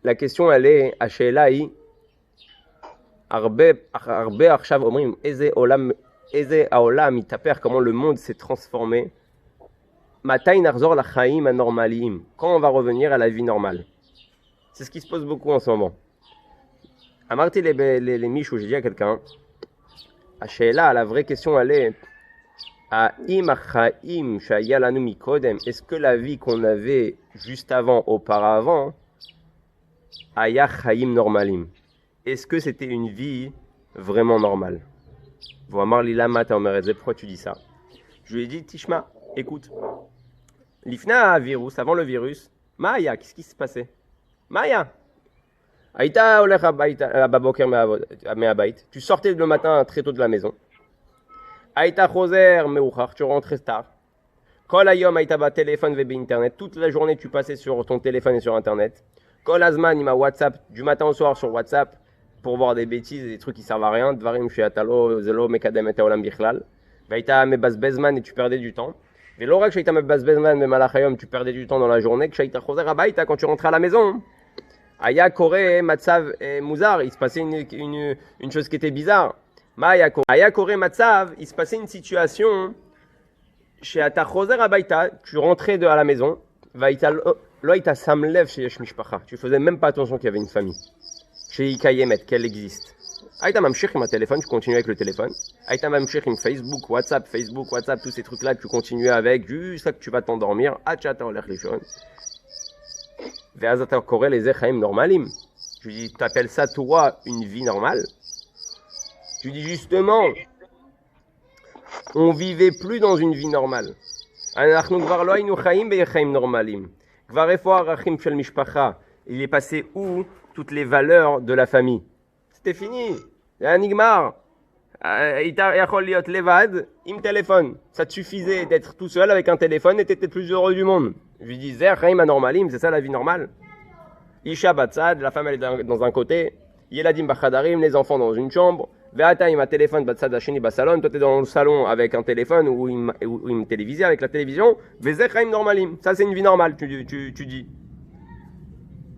la question elle est, השאלה היא, הרבה עכשיו אומרים, איזה העולם מתהפך, comment le monde s'est transformé, מתי נחזור לחיים הנורמליים, quand on va revenir à la vie normale. C'est ce qui se pose beaucoup en ce moment. אמרתי למישהו, j'ai dit à quelqu'un, השאלה, la vraie question elle est, האם החיים שהיה לנו מקודם, est-ce que la vie qu'on avait juste avant, auparavant, היה חיים נורמליים? Est-ce que c'était une vie vraiment normale? Vous אמר לי, למה אתה אומר את זה? Pourquoi tu dis ça? Je lui ai dit, תשמע, écoute, לפני הווירוס, avant le virus, מה היה? Qu'est-ce qui se passait? מה היה? היית הולך בבוקר מהבית, tu sortais le matin très tôt de la maison, היית חוזר מאוחר, tu rentrais tard, כל היום היית בטלפון ובאינטרנט, toute la journée tu passais sur ton téléphone et sur internet, כל הזמן עם הוואטסאפ, du matin au soir sur WhatsApp, pour voir des bêtises, des trucs qui servent à rien, דברים שאתה לא, זה לא מקדם את העולם בכלל, והיית מבזבז זמן et tu perdais du temps, ולא רק שהיית מבזבז זמן במהלך היום, tu perdais du temps dans la journée, כשהיית חוזר הביתה, quand tu rentrais à la maison, היה קורה מצב מוזר, il se passait une chose qui était bizarre. מה היה קורה? היה קורה מצב, il se passait une situation, שאתה חוזר הביתה, tu rentrais à la maison, לא היית שם לב שיש משפחה, tu faisais même pas attention qu'il y avait une famille, שהיא קיימת, qu'elle existe. היית ממשיך עם הטלפון, tu continuais avec le téléphone, היית ממשיך עם פייסבוק, וואטסאפ, tous ces trucs là, tu continuais avec, jusqu'à que tu vas t'endormir, עד שאתה הולך לישון. ואז אתה קורא לזה חיים נורמליים? Je lui dis, t'appelles ça toi une vie normale? Je lui dis justement, on vivait plus dans une vie normale. אנחנו כבר לא היינו חיים בחיים נורמליים. כבר איפה הערכים של משפחה? Il est passé où toutes les valeurs de la famille? C'était fini, זה היה נגמר. היית יכול להיות לבד עם טלפון. Ça te suffisait d'être tout seul avec un téléphone et t'étais plus heureux du monde. Je lui dis, זה החיים הנורמליים, c'est ça la vie normale? אישה בצד, la femme elle est dans un côté, ילדים בחדרים, les enfants dans une chambre, ואתה עם הטלפון בצד השני בסלון, toi t'es dans le salon avec un téléphone ou une télévision, avec la télévision, וזה חיים נורמליים, ça c'est une vie normale, tu dis.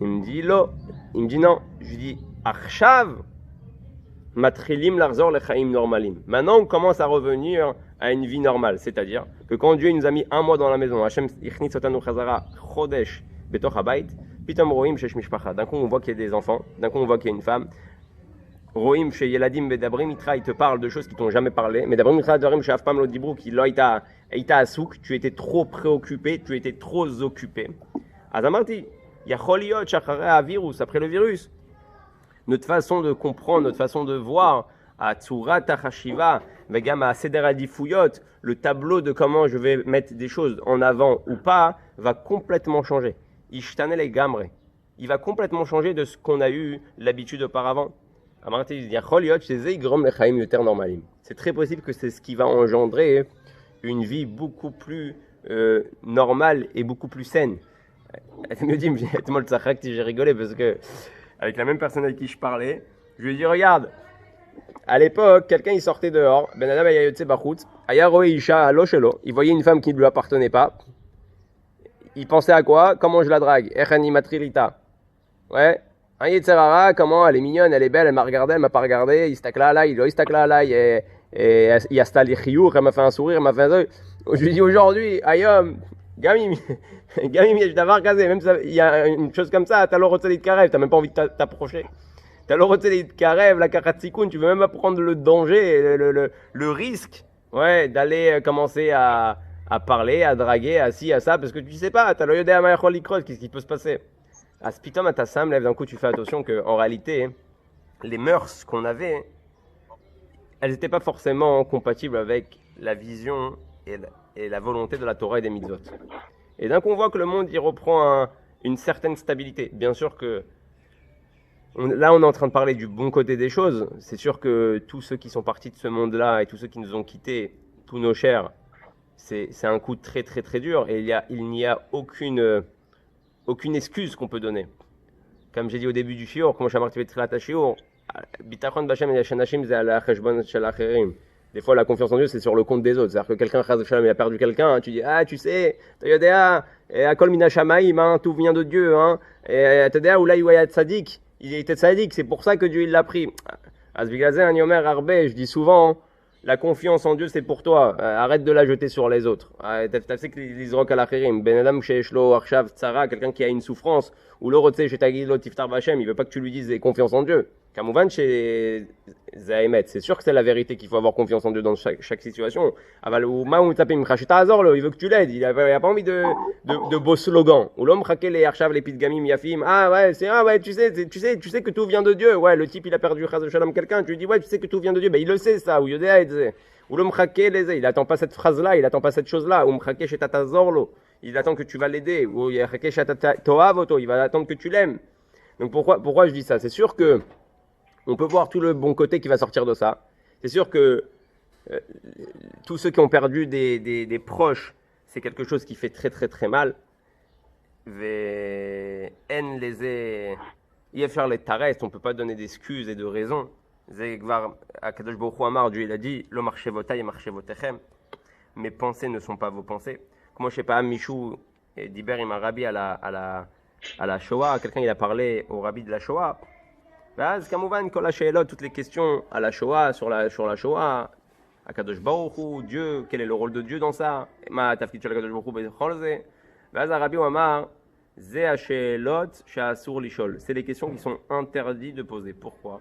Il me dit לא, il me dit non, je lui dis, עכשיו, מתחילים לחזור לחיים נורמליים. Maintenant on commence à revenir à une vie normale, c'est-à-dire que quand Dieu nous a mis un mois dans la maison, Hachem הכניס אותנו חזרה חודש בתוך הבית, פתאום רואים שיש משפחה. D'un coup on voit qu'il y a des enfants, d'un coup on voit qu'il y a une femme. רואים שילדים מדברים איתך, ils te parlent de choses qui t'ont jamais parlé, מדברים איתך דברים שאף פעם לא דיברו, כי לא היית עסוק, tu étais trop préoccupé, tu étais trop occupé. אז אמרתי, יכול להיות שאחרי הווירוס, après le virus, notre façon de comprendre, notre façon de voir, à Tzurat HaShiva, וגם הסדר העדיפויות, le tableau de comment je vais mettre des choses en avant ou pas, va complètement changer. ישתנה לגמרי. Il va complètement changer de ce qu'on a eu l'habitude auparavant. אמרתי, יכול להיות שזה יגרום לחיים יותר נורמליים. C'est très possible que c'est ce qui va engendrer une vie beaucoup plus normale et beaucoup plus saine. Elle me dit, אתמול צחקתי, j'ai rigolé parce que avec la même personne avec qui je parlais, je lui ai dit, regarde, à l'époque, quelqu'un il sortait dehors, Ben Adam היה יוצא בחוץ, היה רואה אישה לא שלו, il voyait une femme qui ne lui appartenait pas, il pensait à quoi? Comment je la drague? איך אני מתחיל איתה? Ouais, un יצר הרע, comment elle est mignonne, elle est belle, elle m'a regardé, elle m'a pas regardé, il הסתכלה עליי, לא הסתכלה עליי, היא עשתה לי חיוך, elle m'a fait un sourire, elle m'a fait un truc. Je lui dis aujourd'hui, היום, גם אם יש דבר כזה, même il y a une chose comme ça, t'as לא רוצה להתקרב, t'as même pas envie de t'approcher. t'as לא רוצה להתקרב, לקחת סיכון, tu veux même pas prendre le danger, le risque, ouais, d'aller commencer à parler, à draguer, à ci, à ça, parce que tu sais pas, t'as לא יודע מה יכול לקרות, qu'est-ce qui peut se passer. אז פתאום אתה שם לב, d'un coup tu fais attention qu'en réalité, les mœurs qu'on avait, elles n'étaient pas forcément compatibles avec la vision et la volonté de la Torah et des mitzvot. Et d'un coup on voit que le monde il reprend une certaine stabilité. Bien sûr que là on est en train de parler du bon côté des choses. C'est sûr que tous ceux qui sont partis de ce monde-là et tous ceux qui nous ont quittés, tous nos chers, c'est un coup très très très dur et il n'y a aucune excuse qu'on peut donner. Comme j'ai dit au début du shiur, כמו שאמרתי בתחילת השיעור, ביטחון בהשם יש אנשים זה על החשבון של האחרים. Des fois, la confiance en Dieu, c'est sur le compte des autres. C'est-à-dire que quelqu'un, chas v'shalom, il a perdu quelqu'un, tu dis, ah, tu sais, Toyodea, Akol mina shamaim, hein, tout vient de Dieu, hein. Et Toyodea, Oulai Wayat Tzadik, il était Tzadik, c'est pour ça que Dieu, il l'a pris. Asbigazé, un yomer arbe, je dis souvent, la confiance en Dieu, c'est pour toi. Arrête de la jeter sur les autres. T'as fait que l'isrok al achirim. Ben adam sheeshlo arshav tzara, quelqu'un qui a une souffrance, ou le rotse chez tagilo tiftar bachem, il veut pas que tu lui dises confiance en Dieu. Kamouvan chez Zahemet, c'est sûr que c'est la vérité qu'il faut avoir confiance en Dieu dans chaque situation. Aval ou maou tapim khashita azor, il veut que tu l'aides. Il a pas envie de beaux slogans. Ou l'homme khake les arshav les pitgamim yafim. Ah ouais, tu sais que tout vient de Dieu. Ouais, le type il a perdu chas shalom quelqu'un, tu lui dis ouais, tu sais que tout vient de Dieu. Ben il le sait ça. Ou yodea et ou l'homme khake les, il attend pas cette phrase là, il attend pas cette chose là. Ou khake chez tatazorlo, il attend que tu vas l'aider. Ou khake chez toavoto, il va attendre que tu l'aimes. Donc pourquoi je dis ça? C'est sûr que on peut voir tout le bon côté qui va sortir de ça. C'est sûr que tous ceux qui ont perdu des proches, c'est quelque chose qui fait très très très mal. On ne peut pas donner d'excuses et de raisons. Dieu il a dit, mes pensées ne sont pas vos pensées. Comment je sais pas, Michou et Diber il m'a rabbi à la Shoah, quelqu'un il a parlé au rabbi de la Shoah. ואז כמובן כל השאלות, toutes les questions à la Shoah, sur la Shoah, הקדוש ברוך הוא, Dieu, quel est le rôle de Dieu dans ça? מה התפקיד של הקדוש ברוך הוא בכל זה? ואז הרבי הוא אמר, זה השאלות שאסור לשאול. C'est les questions qui sont interdites de poser. Pourquoi?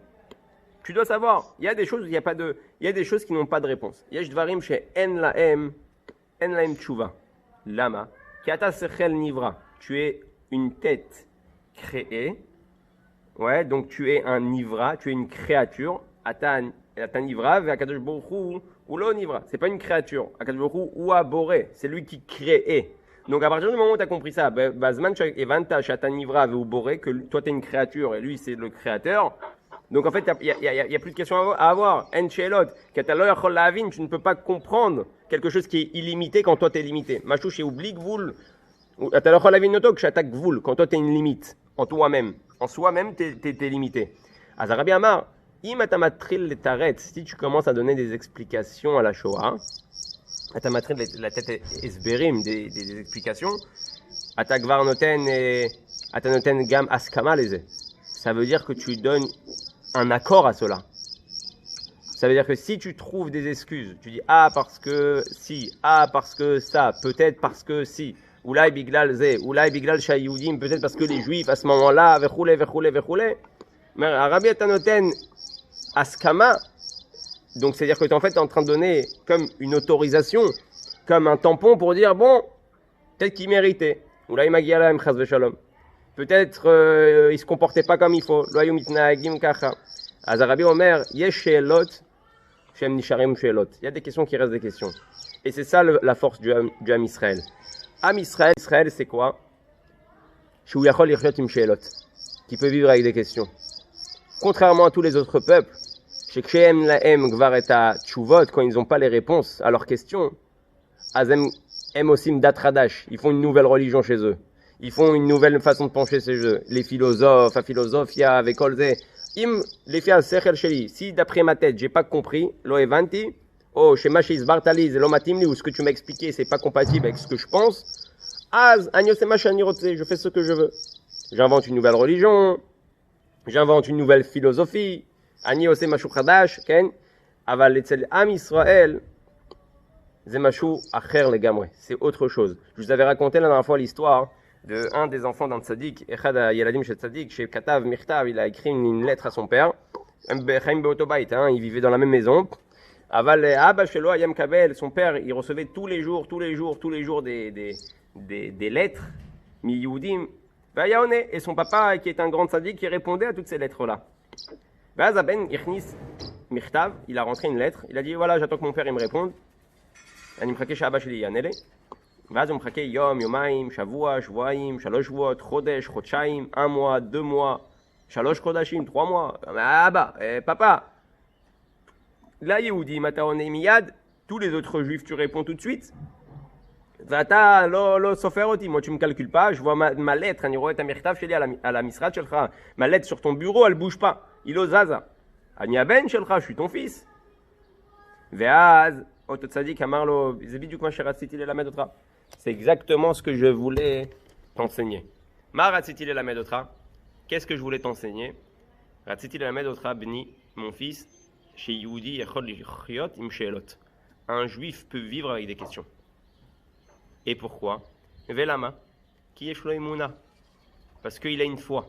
Tu dois savoir, il y a des choses où il y a des choses qui n'ont pas de réponse. יש דברים שאין להם תשובה. למה? כי אתה שכל נברא. Tu es une tête créée. Ouais, donc tu es un nivra, tu es une créature. Ata nivra, ve akadosh baruch hu, ou lo nivra. C'est pas une créature. Akadosh baruch hu, ou aboré. C'est lui qui crée. Donc à partir du moment où tu as compris ça, bazman evanta shata nivra ve boré, que toi tu es une créature et lui c'est le créateur. Donc en fait, il y a plus de questions à avoir. En shelot, katalo yachol laavin, tu ne peux pas comprendre quelque chose qui est illimité quand toi tu es limité. Machou chez oubli gvul. Atalo yachol laavin noto, kshatak gvul, quand toi tu es une limite en toi-même. En soi-même, tu es limité. Azarabi Amar, si tu commences à donner des explications à la Shoah, la tête esberim, des explications, atagvar noten gam askama leze. Ça veut dire que tu donnes un accord à cela. Ça veut dire que si tu trouves des excuses, tu dis ah parce que si, ah parce que ça, peut-être parce que si. Oulai biglal ze, oulai biglal shayoudim, peut-être parce que les juifs à ce moment-là, vechoulé. Mais Arabi Atanoten askama, donc c'est-à-dire que tu es en train de donner comme une autorisation, comme un tampon pour dire bon, peut-être qu'il méritait. Oulai magialam chas v'shalom. Peut-être il se comportait pas comme il faut. Loyou mitnaagim kacha. Azarabi Omer, yesh sheelot, shem nisharim sheelot. Il y a des questions qui restent des questions. Et c'est ça la force du Am Israël. Am Israël, c'est quoi? Qui peut vivre avec des questions. Contrairement à tous les autres peuples, quand ils n'ont pas les réponses à leurs questions, ils font une nouvelle religion chez eux. Ils font une nouvelle façon de pencher chez eux. Les philosophes, la philosophia, avec Kolze. Si d'après ma tête, j'ai pas compris, lo evanti, oh, chez Machis Bartali, l'omatimli, ou ce que tu m'as expliqué, c'est pas compatible avec ce que je pense. Az, je fais ce que je veux. J'invente une nouvelle religion, j'invente une nouvelle philosophie. Aniose mashu chadash, ken. Aval etzel Am Israël, c'est mashu acher legamre. C'est autre chose. Je vous avais raconté la dernière fois l'histoire de un des enfants d'un tzaddik, Echad Yaladim chez tzaddik, chez Katav Mirtav, il a écrit une lettre à son père. Il vivait dans la même maison. Aval Abba Shelo Ayam Kabel, son père, il recevait tous les jours des lettres, mi Yehudim, et son papa, qui est un grand tzaddik, qui répondait à toutes ces lettres-là. Vazaben Ichnis Mirtav, il a rentré une lettre, il a dit voilà, j'attends que mon père il me réponde. אני מחכה שאבא שלי יענה לי, ואז הוא מחכה יום, יומיים, שבוע, שבועיים, 3 שבועות, חודש, חודשיים, 1 mois, 2 mois, 3 חודשים, 3 mois. אבא, papa, là, Yehudim, אתה עונה מיד, tous les autres juifs, tu réponds tout de suite. ואתה לא סופר אותי, moi tu me calcules pas, je vois ma lettre, אני רואה את המכתב שלי על המשרד שלך, ma lettre sur ton bureau, elle bouge pas, היא לא זזה. אני הבן שלך, je suis ton fils. ואז, אותו צדיק אמר לו, זה בדיוק מה שרציתי ללמד אותך. C'est exactement ce que je voulais t'enseigner. מה רציתי ללמד אותך? Qu'est-ce que je voulais t'enseigner? רציתי ללמד אותך, בני, mon fils, שיהודי יכול לחיות עם שאלות. Un juif peut vivre avec des questions. Et pourquoi? ולמה? כי יש לו אמונה. Parce qu'il a une foi.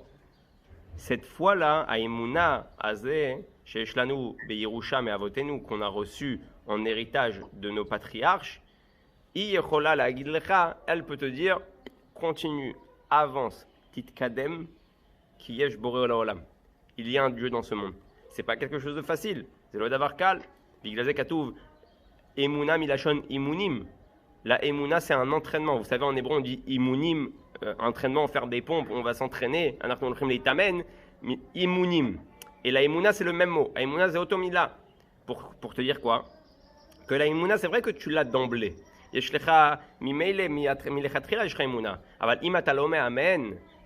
Cette foi-là, האמונה הזה, שיש לנו בירושה מאבותינו, qu'on a reçu en héritage de nos patriarches, היא יכולה להגיד לך, elle peut te dire, continue, avance, תתקדם, כי יש בורא לעולם. Il y a un Dieu dans ce monde. C'est pas quelque chose de facile, זה לא דבר קל. בגלל זה כתוב, אמונה מלשון אימונים. La émouna, c'est un entraînement. Vous savez, en hébreu, on dit imunim, entraînement, faire des pompes, on va s'entraîner. Imunim. Et la émouna, c'est le même mot. La émouna, c'est otomila. Pour te dire quoi? Que la émouna, c'est vrai que tu l'as d'emblée.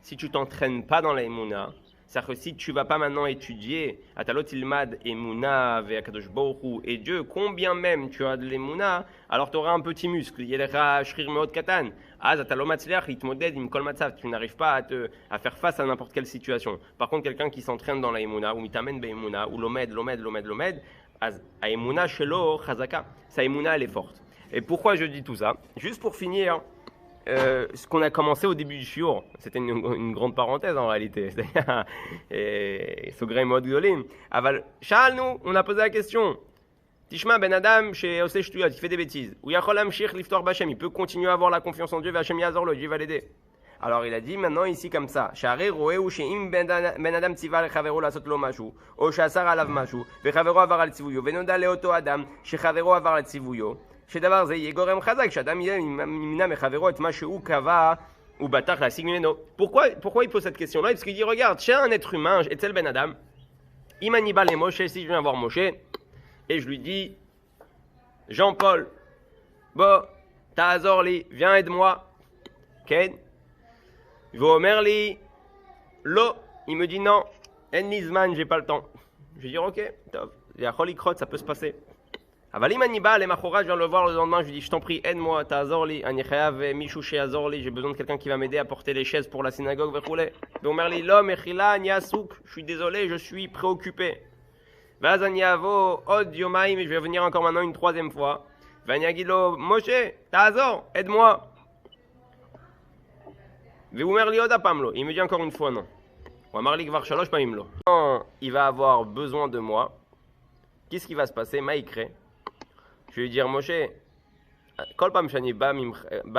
Si tu t'entraînes pas dans la émouna, c'est-à-dire que si tu ne vas pas maintenant étudier Atalot ilmad Emouna ve'akadosh Baruch Hu et Dieu, combien même tu as de l'Emouna, alors tu auras un petit muscle. Yelecha shrir meod katan. Az atalo matzliach itmoded im kol matzav. Tu n'arrives pas à faire face à n'importe quelle situation. Par contre, quelqu'un qui s'entraîne dans la Emouna, ou mitamen be'Emouna, ou lomed, az a Emouna shelo chazaka. Sa Emouna, elle est forte. Et pourquoi je dis tout ça? Juste pour finir, ce qu'on a commencé au début du shiur, c'était une grande parenthèse en réalité, c'est-à-dire סוגרי מאוד גדולים, אבל שאלנו, on a posé la question, תשמע, בן אדם שעושה שטויות, il fait des bêtises, הוא יכול להמשיך לפתוח בהשם, il peut continuer à avoir la confiance en Dieu, והשם יעזור לו, Dieu va l'aider. Alors il a dit maintenant ici comme ça, שהרי רואה שאם בן אדם ציווה לחברו לעשות לו משהו, או שאסר עליו משהו, וחברו עבר על ציוויו, ונודע לאותו אדם שחברו עבר על ציוויו, שדבר זה יהיה גורם חזק, שאדם ימנע מחברו את מה שהוא קבע ובטח להשיג ממנו. Pourquoi il pose cette question-là? Parce qu'il dit, regarde, chez un être humain, אצל בן אדם, אם אני בא למשה, si je viens voir Moshe, et je lui dis, Jean-Paul, בוא, תעזור לי, viens aide-moi, כן? והוא אומר לי, לא, il me dit non, אין לי זמן, j'ai pas le temps. Je vais dire, ok, טוב, זה יכול לקרות, ça peut se passer. אבל אם אני בא למחרת, je viens le voir le lendemain, je lui dis, je t'en prie, aide-moi, תעזור לי, אני חייב מישהו שיעזור לי, j'ai besoin de quelqu'un qui va m'aider à porter les chaises pour la synagogue וכולי. והוא אומר לי, לא, מחילה, אני עסוק, je suis désolé, je suis préoccupé. ואז אני אבוא עוד יומיים, je vais venir encore maintenant une troisième fois, ואני אגיד לו, משה, תעזור, aide-moi. והוא אומר לי עוד הפעם לא, il me dit encore une fois non. הוא אמר לי כבר 3 פעמים לא. Quand il va avoir besoin de moi, qu'est-ce qui va se passer? מה יקרה? Je vais lui dire, Moshe, כל פעם שאני בא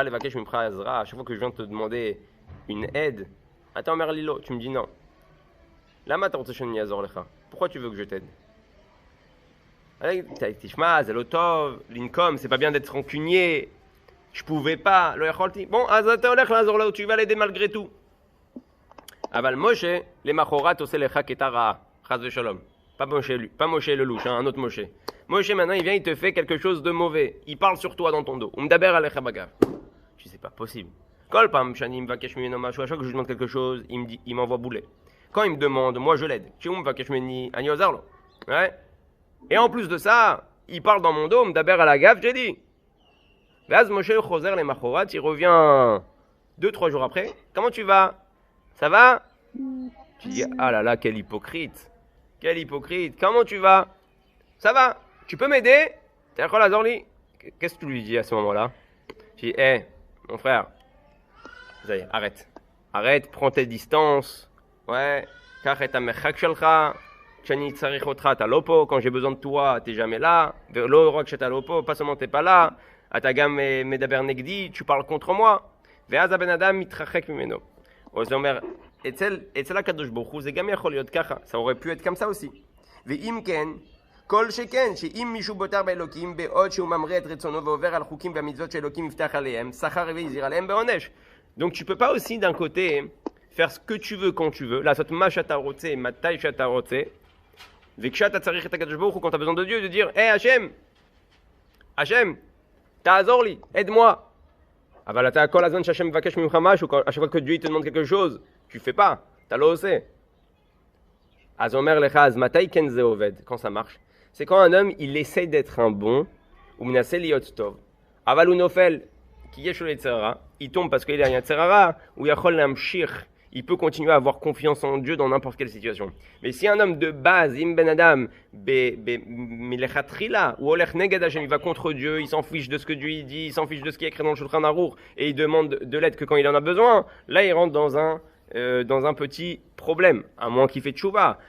לבקש ממך עזרה, à chaque fois que je viens te demander une aide, אתה אומר לי לא, tu me dis non. למה אתה רוצה שאני אעזור לך? Pourquoi tu veux que je t'aide? תשמע, זה לא טוב, לנקום, c'est pas bien d'être rancunier, je pouvais pas, לא יכולתי. Bon, אז אתה הולך לעזור לו, tu vas l'aider malgré tout. אבל משה, למחרת עושה לך קטע רעה, חס ושלום. Pas Moshe le louche, hein, un autre Moshe. Moshe maintenant il vient, il te fait quelque chose de mauvais. Il parle sur toi dans ton dos. Umdaber alecha bagav. Je dis c'est pas possible. Kol pam shani mvakesh mimeno mashu, à chaque fois que je lui demande quelque chose, il me dit, il m'envoie bouler. Quand il me demande, moi je l'aide. Chez mvakesh meni ani ozarlo. Ouais. Et en plus de ça, il parle dans mon dos, umdaber alagav, j'ai dit. Vaz Moshe choser le machorat, il revient 2-3 jours après. Comment tu vas? Ça va? Tu dis ah là là, quel hypocrite. Quel hypocrite. Comment tu vas? Ça va? Tu peux m'aider? Qu'est-ce que tu lui dis à ce moment-là? Je dis, hé, mon frère, ça y est, arrête. Arrête, prends tes distances. Ouais. Quand j'ai besoin de toi, t'es jamais là. Pas seulement t'es pas là. Tu parles contre moi. אצל הקדוש ברוך הוא זה גם יכול להיות ככה, ça aurait pu être comme ça aussi. ואם כן, כל שכן, שאם מישהו בוטר באלוקים, בעוד שהוא ממריא את רצונו ועובר על חוקים והמצוות שאלוקים יפתח עליהם, שכר ויזיר עליהם בעונש. Donc tu peux pas aussi d'un côté faire ce que tu veux quand tu veux, לעשות מה שאתה רוצה, מתי שאתה רוצה, וכשאתה צריך את הקדוש ברוך הוא, quand tu as besoin de Dieu, de dire, hé Hachem, תעזור לי, aide-moi. אבל אתה כל הזמן שהשם מבקש ממך משהו, à chaque fois que Dieu te demande quelque chose, tu fais pas, אתה לא עושה. אז אומר לך, אז מתי כן זה עובד? Quand ça marche? c'est quand un homme, il essaye d'être un bon, ou menacé liot tov. Aval ou nofel, qui est chez il tombe parce qu'il a un tzerara, ou yachol lamshir, il peut continuer à avoir confiance en Dieu dans n'importe quelle situation. Mais si un homme de base, im ben adam, milechatrila, ou olech neged Hashem, il va contre Dieu, il s'en fiche de ce que Dieu il dit, il s'en fiche de ce qui est écrit dans le Shulchan Aruch, et il demande de l'aide que quand il en a besoin, là il rentre dans un petit problème, à moins qu'il fait tchouva.